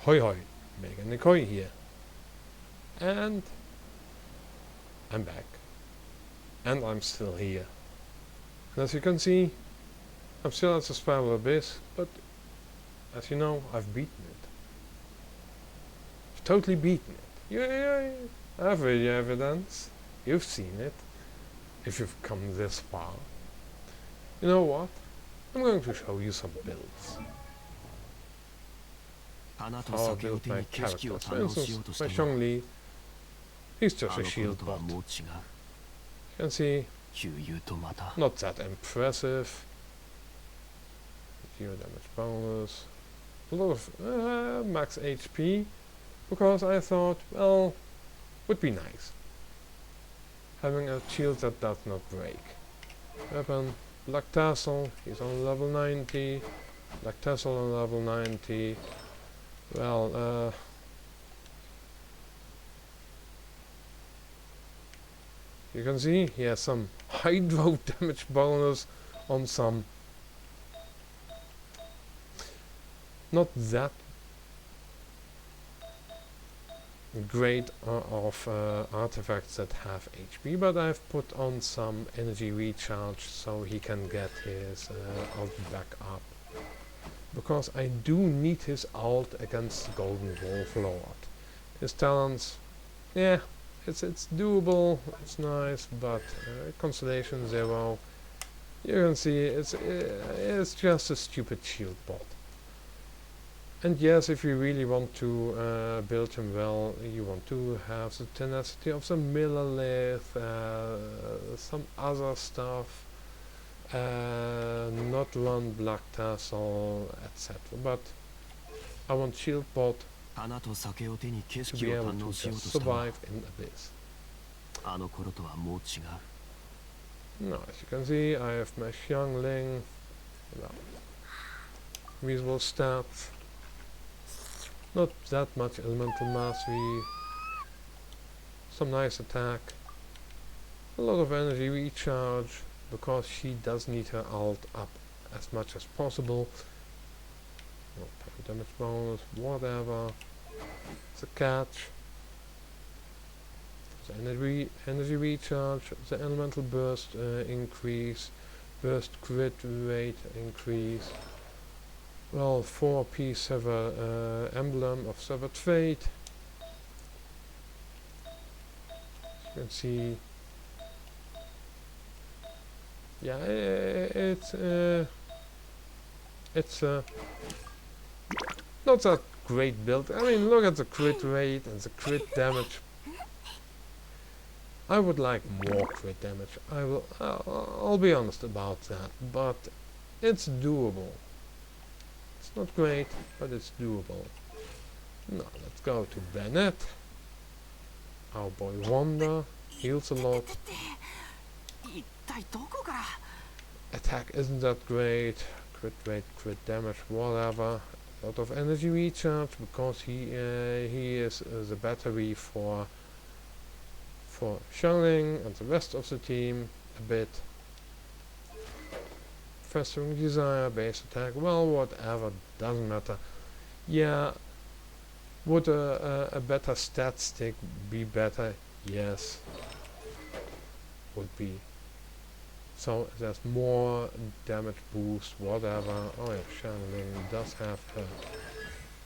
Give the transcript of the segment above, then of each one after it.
Hoi hoi, Mega Nikoi here. And I'm back. And I'm still here. And as you can see, I'm still at the Spiral Abyss, but as you know, I've beaten it. I've totally beaten it. I have video evidence. You've seen it. If you've come this far. You know what? I'm going to show you some builds. How I built my characters. For instance, my Zhongli, he's just a shield bot. You can see, not that impressive. 0 damage bonus. A lot of max HP, because I thought, well, would be nice. Having a shield that does not break. Weapon, Black Tassel, he's on level 90. Black Tassel on level 90. Well, you can see he has some hydro damage bonus on some not that great of artifacts that have HP, but I've put on some energy recharge so he can get his ult back up. Because I do need his ult against the Golden Wolf Lord. His talents, yeah, it's doable, it's nice, but Constellation 0, you can see it's just a stupid shield bot. And yes, if you really want to build him well, you want to have the tenacity of the Millilith, some other stuff, not run Black Tassel, etc. But I want shield bot to be able to just survive in Abyss. Now, as you can see, I have my Xiangling, well, reasonable stats, not that much elemental mastery, some nice attack, a lot of energy recharge, because she does need her ult up as much as possible. Well, damage bonus, whatever. The catch, the energy recharge, the elemental burst increase, burst crit rate increase. Well, 4p sever emblem of severed fate. You can see. Yeah, it's not that great build. I mean, look at the crit rate and the crit damage. I would like more crit damage. I'll be honest about that, but it's doable. It's not great, but it's doable. Now let's go to Bennett. Our boy Wanda heals a lot. Attack isn't that great. Crit rate, crit damage, whatever. A lot of energy recharge because he is the battery for Xiangling and the rest of the team a bit. Festering desire, base attack, well, whatever, doesn't matter. Yeah, would a better stat stick be better? Yes, would be. So there's more damage boost, whatever. Oh yeah, Xiangling does have her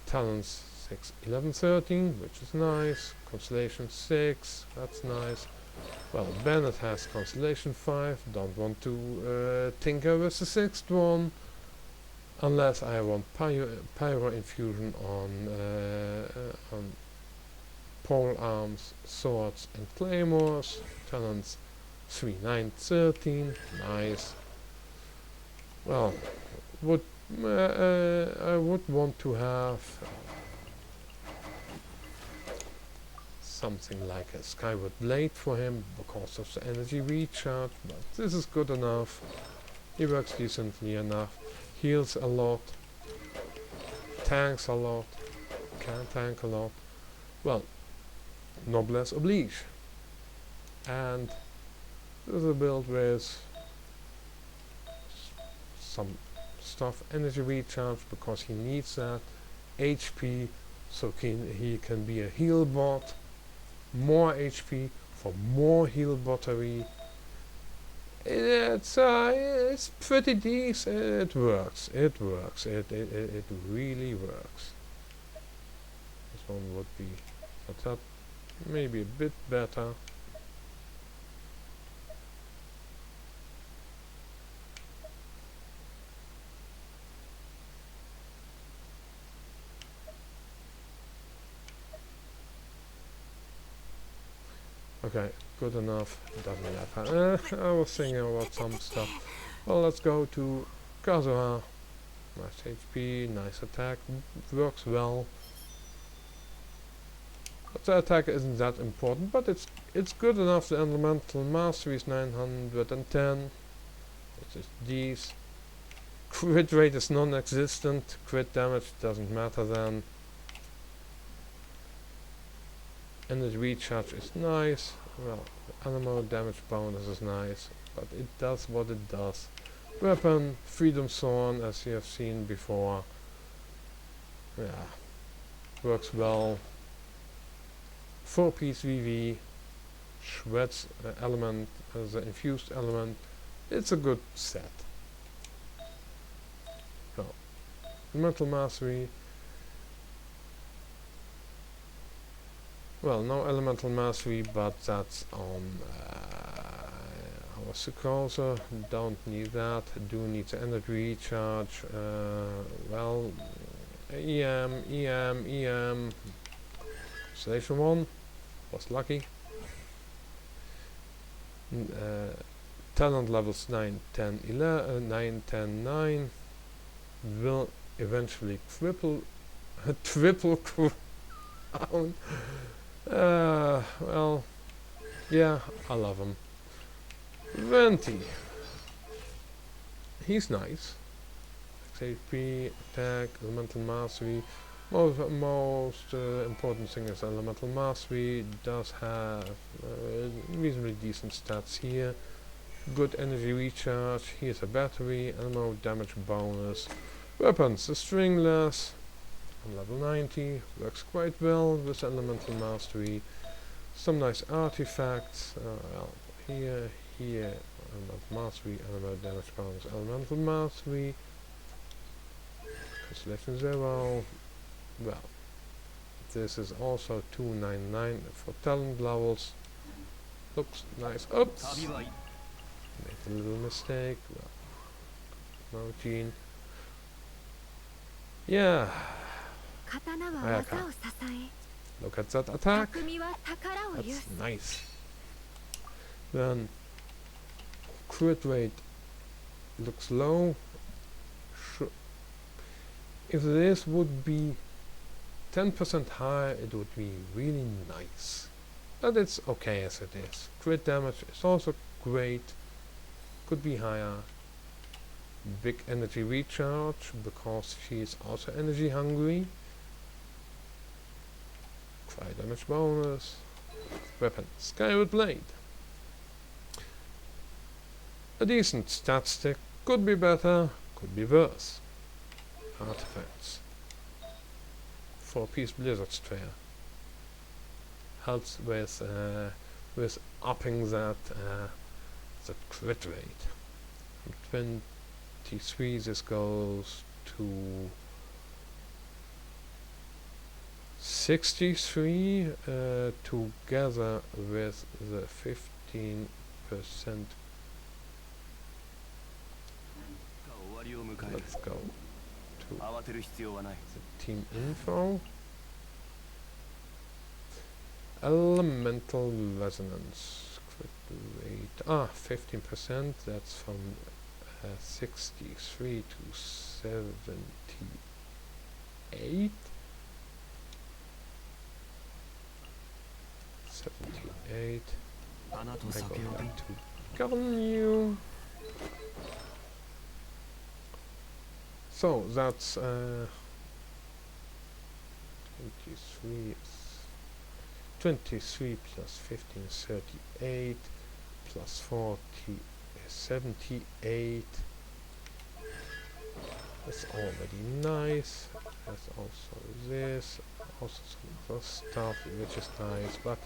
talents 6, 11, 13, which is nice. Constellation 6, that's nice. Well, Bennett has Constellation 5, don't want to tinker with the 6th one. Unless I want Pyro Infusion on pole arms, swords and claymores. Talents 3, 9, 13, nice. Well, I would want to have something like a Skyward Blade for him because of the energy recharge, but this is good enough. He works decently enough, heals a lot, tanks a lot, can tank a lot. Well, noblesse oblige. And this is a build with some stuff, energy recharge because he needs that, HP, so he can be a heal bot, more HP for more heal bottery. It's pretty decent. It works. It works. It really works. This one would be that maybe a bit better. Okay, good enough. Doesn't matter. I was thinking about some stuff. Well, let's go to Kazuha. Nice HP, nice attack, works well. But the attack isn't that important, but it's good enough. The elemental mastery is 910. It is these. Crit rate is non-existent. Crit damage doesn't matter then. And the recharge is nice. Well, the animal damage bonus is nice, but it does what it does. Weapon, Freedom Thorn, as you have seen before. Yeah, works well. 4-piece VV, shreds element as an infused element. It's a good set. So, Mental Mastery. Well, no elemental mastery, but that's on our Sucrose. Don't need that. Do need the energy recharge. Well, EM. Station 1 was lucky. Talent levels 9, 10, 11, 9, 10, 9 will eventually triple crown. Well, yeah, I love him. Venti. He's nice. XP, attack, elemental mastery. Most important thing is elemental mastery. Does have reasonably decent stats here. Good energy recharge. Here's a battery. Ammo damage bonus. Weapons, the stringless. On level 90, works quite well with elemental mastery. Some nice artifacts. Well, here, elemental mastery, elemental damage bonus, elemental mastery. Constellation 0. Well, this is also 299 for talent levels. Looks nice. Oops! Made a little mistake. Well, no gene. Yeah. Ayaka. Look at that attack. That's nice. Then crit rate looks low. If this would be 10% higher, it would be really nice. But it's okay as it is. Crit damage is also great. Could be higher. Big energy recharge because she is also energy hungry. Cry damage bonus. Weapon, Skyward Blade. A decent stat stick. Could be better, could be worse. Artifacts. 4-piece Blizzard Strayer. Helps with upping that crit rate. From 23 this goes to 63 together with the 15%. Let's go to the team info. Elemental resonance crit rate 15%. That's from 63 to 78. 78. I go back to govern you. So that's 23 plus 15 is 38 plus 40 is 78. That's already nice. There's also this, also some other stuff, which is nice, but,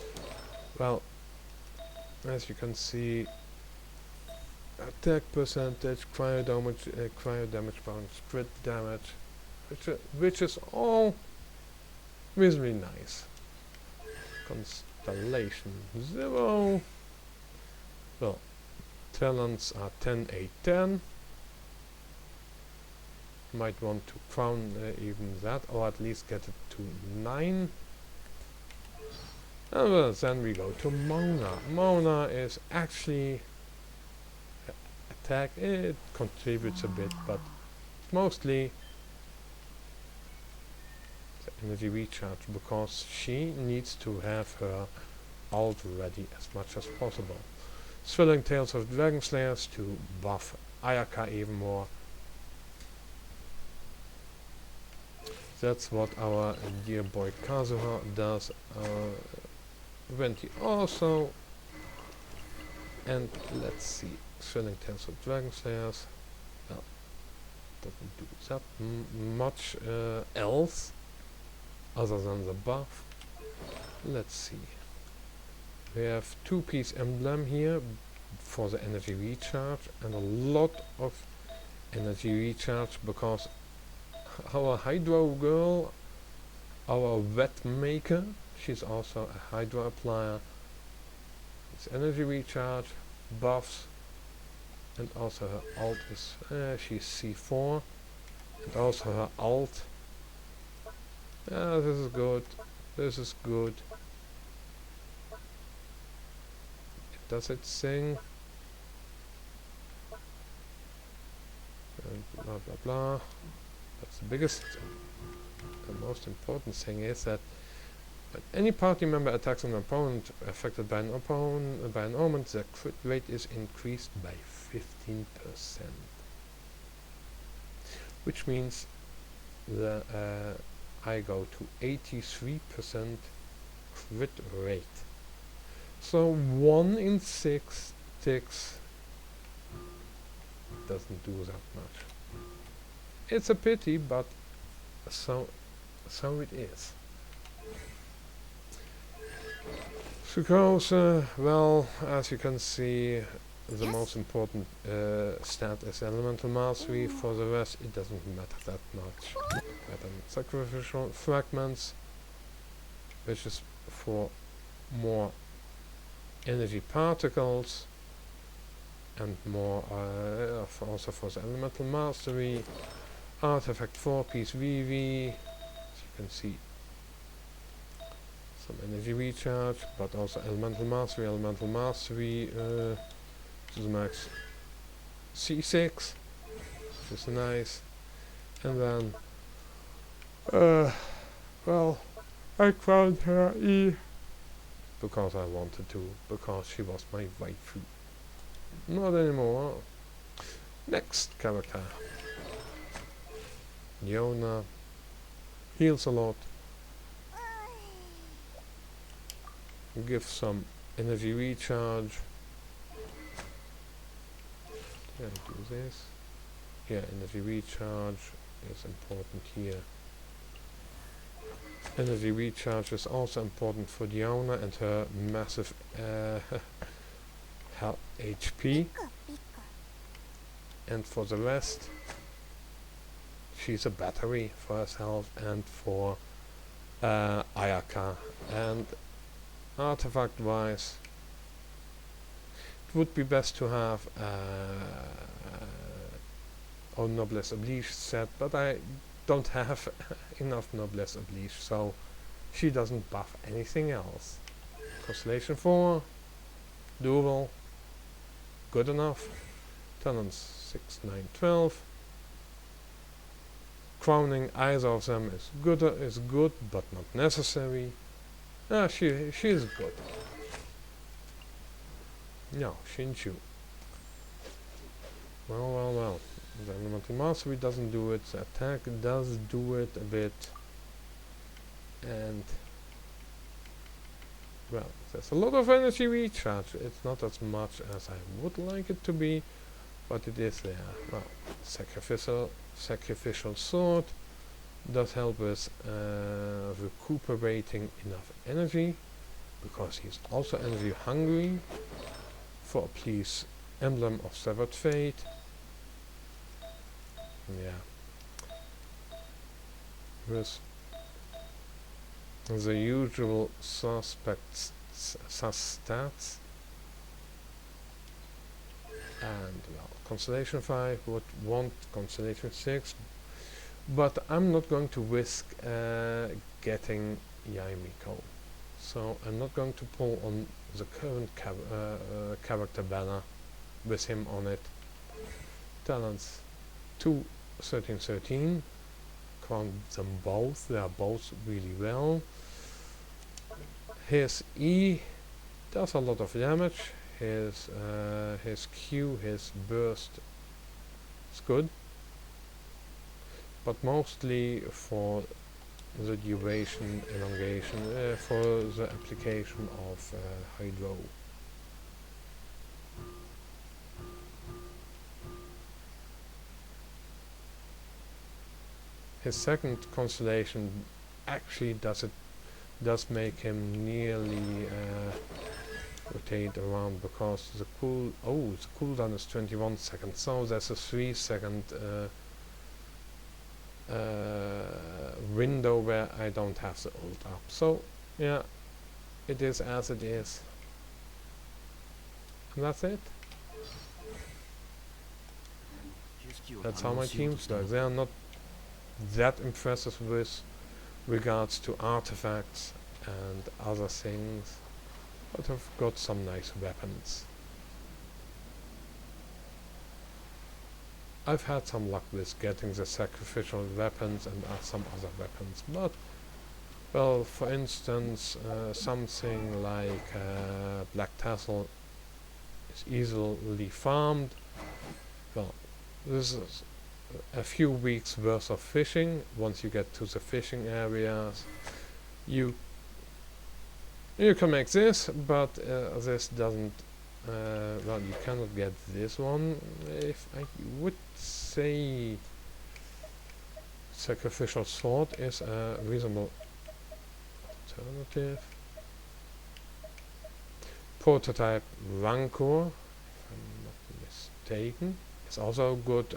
well, as you can see, attack percentage, cryo damage bonus, crit damage, which is all reasonably nice. Constellation 0. Well, talents are 10, 8, 10. Might want to crown even that, or at least get it to 9. And well, then we go to Mona. Mona is actually attack. It contributes a bit, but mostly the energy recharge, because she needs to have her ult ready as much as possible. Thrilling Tales of Dragon Slayers to buff Ayaka even more. That's what our dear boy Kazuha does. Venti also. And let's see. Thrilling Tales of Dragon Slayers. Well, doesn't do that much else other than the buff. Let's see. We have 2-piece emblem here for the energy recharge, and a lot of energy recharge because our Hydro girl, our wet maker, she's also a Hydro applier. It's energy recharge, buffs, and also her ult is, she's C4, and also her ult. This is good, this is good. It does its thing. And blah blah blah. That's the biggest, the most important thing is that when any party member attacks an opponent affected by an omen, the crit rate is increased by 15%. Which means the I go to 83% crit rate. So 1 in 6 ticks doesn't do that much. It's a pity, but so it is. Sucrose, well, as you can see, the most important stat is elemental mastery. For the rest, it doesn't matter that much. Then sacrificial fragments, which is for more energy particles, and more also for the elemental mastery. Artifact 4-piece VV, as you can see, some energy recharge, but also elemental mastery to the max C6, which is nice. And then well, I crowned her E because I wanted to, because she was my waifu. Not anymore. Next character. Leona heals a lot, gives some energy recharge. Can I do this? Yeah, energy recharge is important here. Energy recharge is also important for Diona and her massive HP. And for the rest, she's a battery for herself and for Ayaka. And artifact wise, it would be best to have a Noblesse Oblige set, but I don't have enough Noblesse Oblige, so she doesn't buff anything else. Constellation 4, doable, good enough. Talents 6, 9, 12. Crowning either of them is good, but not necessary. She is good. No, Shinchu. Well. The elemental mastery doesn't do it. The attack does do it a bit, and well, there's a lot of energy recharge. It's not as much as I would like it to be, but it is there. Well, sacrificial sword, does help with recuperating enough energy, because he's also energy hungry. For a please emblem of severed fate. Yeah. With the usual suspects, stats. And well, Constellation 5 would want Constellation 6, but I'm not going to risk getting Yaimiko. So I'm not going to pull on the current character banner with him on it. Talents 2, 13, 13. Count them both, they are both really well. His E does a lot of damage. His Q, his burst is good, but mostly for the duration elongation, for the application of Hydro. His second constellation actually does make him nearly rotate around, because the cooldown is 21 seconds, so there's a 3-second window where I don't have the ult up. So yeah, it is as it is, and that's it. That's how my teams work. They are not that impressive with regards to artifacts and other things, but I've got some nice weapons. I've had some luck with getting the sacrificial weapons and some other weapons, but well, for instance, something like Black Tassel is easily farmed. Well, this is a few weeks worth of fishing. Once you get to the fishing areas, you can make this, but this doesn't well, you cannot get this one. If I would say sacrificial sword is a reasonable alternative. Prototype Rancor, if I'm not mistaken, is also a good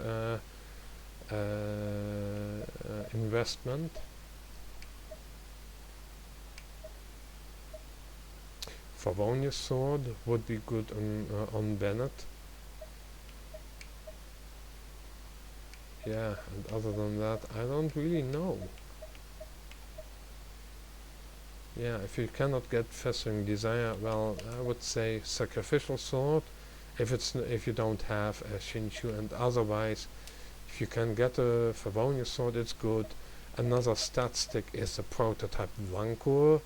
investment. Favonius sword would be good on Bennett. Yeah, and other than that, I don't really know. Yeah, if you cannot get Festering Desire, well, I would say Sacrificial Sword. If you don't have a Shinchu, and otherwise, if you can get a Favonius sword, it's good. Another stat stick is the Prototype Rancor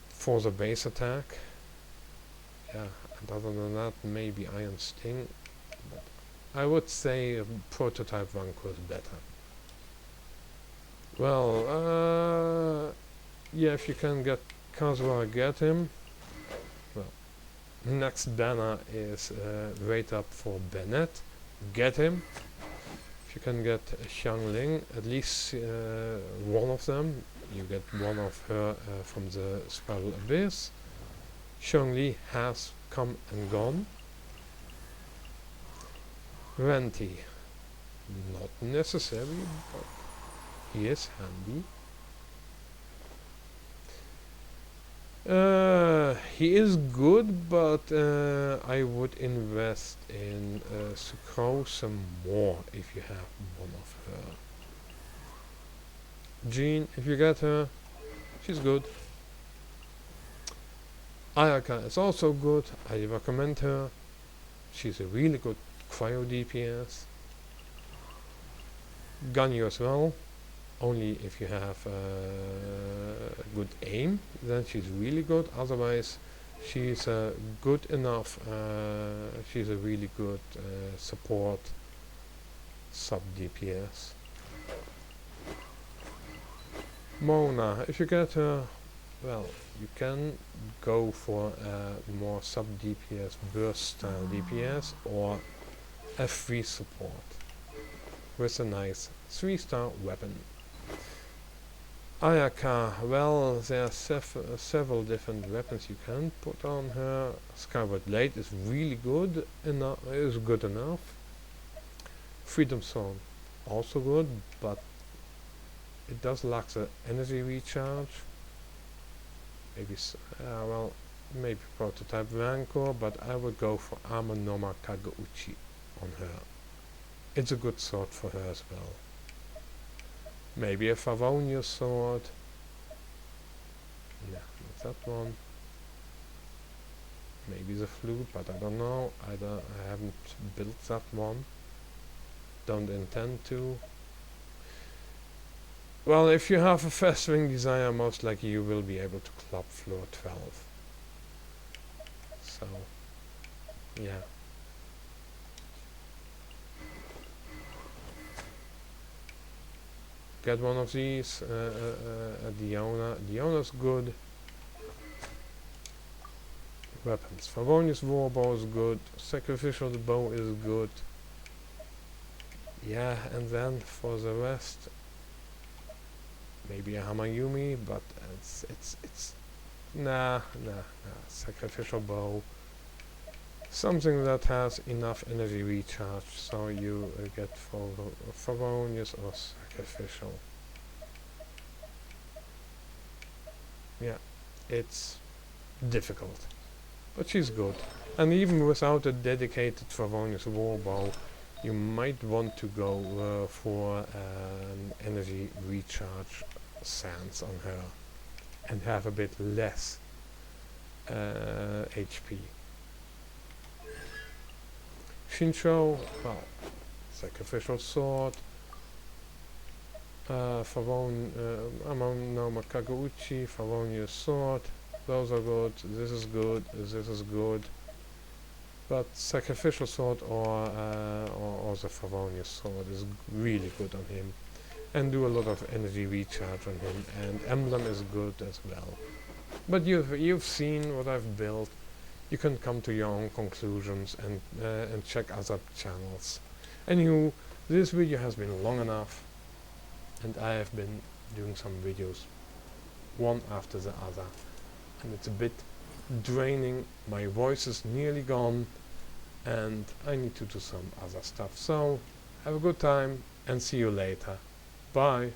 for the base attack. Yeah, and other than that, maybe Iron Sting. But I would say Prototype Rancor is better. Well, yeah, if you can get Kazuha, get him. Well, next banner is rate up for Bennett. Get him. If you can get Xiangling, at least one of them. You get one of her from the Spiral Abyss. Zhongli has come and gone. Venti, not necessary, but he is handy. He is good, but I would invest in Sucrose more if you have one of her. Jean, if you get her, she's good. Ayaka is also good, I recommend her. She's a really good cryo DPS. Ganyu as well, only if you have good aim, then she's really good. Otherwise, she's good enough, she's a really good support sub DPS. Mona, if you get her, well, you can go for a more sub DPS burst style DPS or F3 support with a nice 3-star weapon. Ayaka, well, there are several different weapons you can put on her. Skyward Blade is really good enough. Freedom Sword, also good, but it does lack the energy recharge. Maybe, maybe Prototype Rancor, but I would go for Armor Noma Kageuchi on her. It's a good sword for her as well. Maybe a Favonius sword. Yeah, not that one. Maybe the flute, but I don't know. I haven't built that one. Don't intend to. Well, if you have a fast swing desire, most likely you will be able to club floor 12. So, yeah. Get one of these, a Diona. Diona's good. Weapons. Favonius Warbow is good. Sacrificial Bow is good. Yeah, and then for the rest, maybe a Hamayumi, but it's nah. Sacrificial Bow. Something that has enough energy recharge, so you get Favonius or Sacrificial. Yeah, it's difficult, but she's good. And even without a dedicated Favonius Warbow, you might want to go for an energy recharge stance on her and have a bit less HP. Shinchu, well, Sacrificial Sword, Noma Kageuchi, Favonius Sword, those are good, this is good, this is good, but Sacrificial Sword or the Favonius Sword is really good on him, and do a lot of energy recharge on him, and Emblem is good as well. But you've seen what I've built. You can come to your own conclusions and check other channels. Anywho, this video has been long enough, and I have been doing some videos one after the other, and it's a bit draining. My voice is nearly gone, and I need to do some other stuff. So have a good time and see you later. Bye.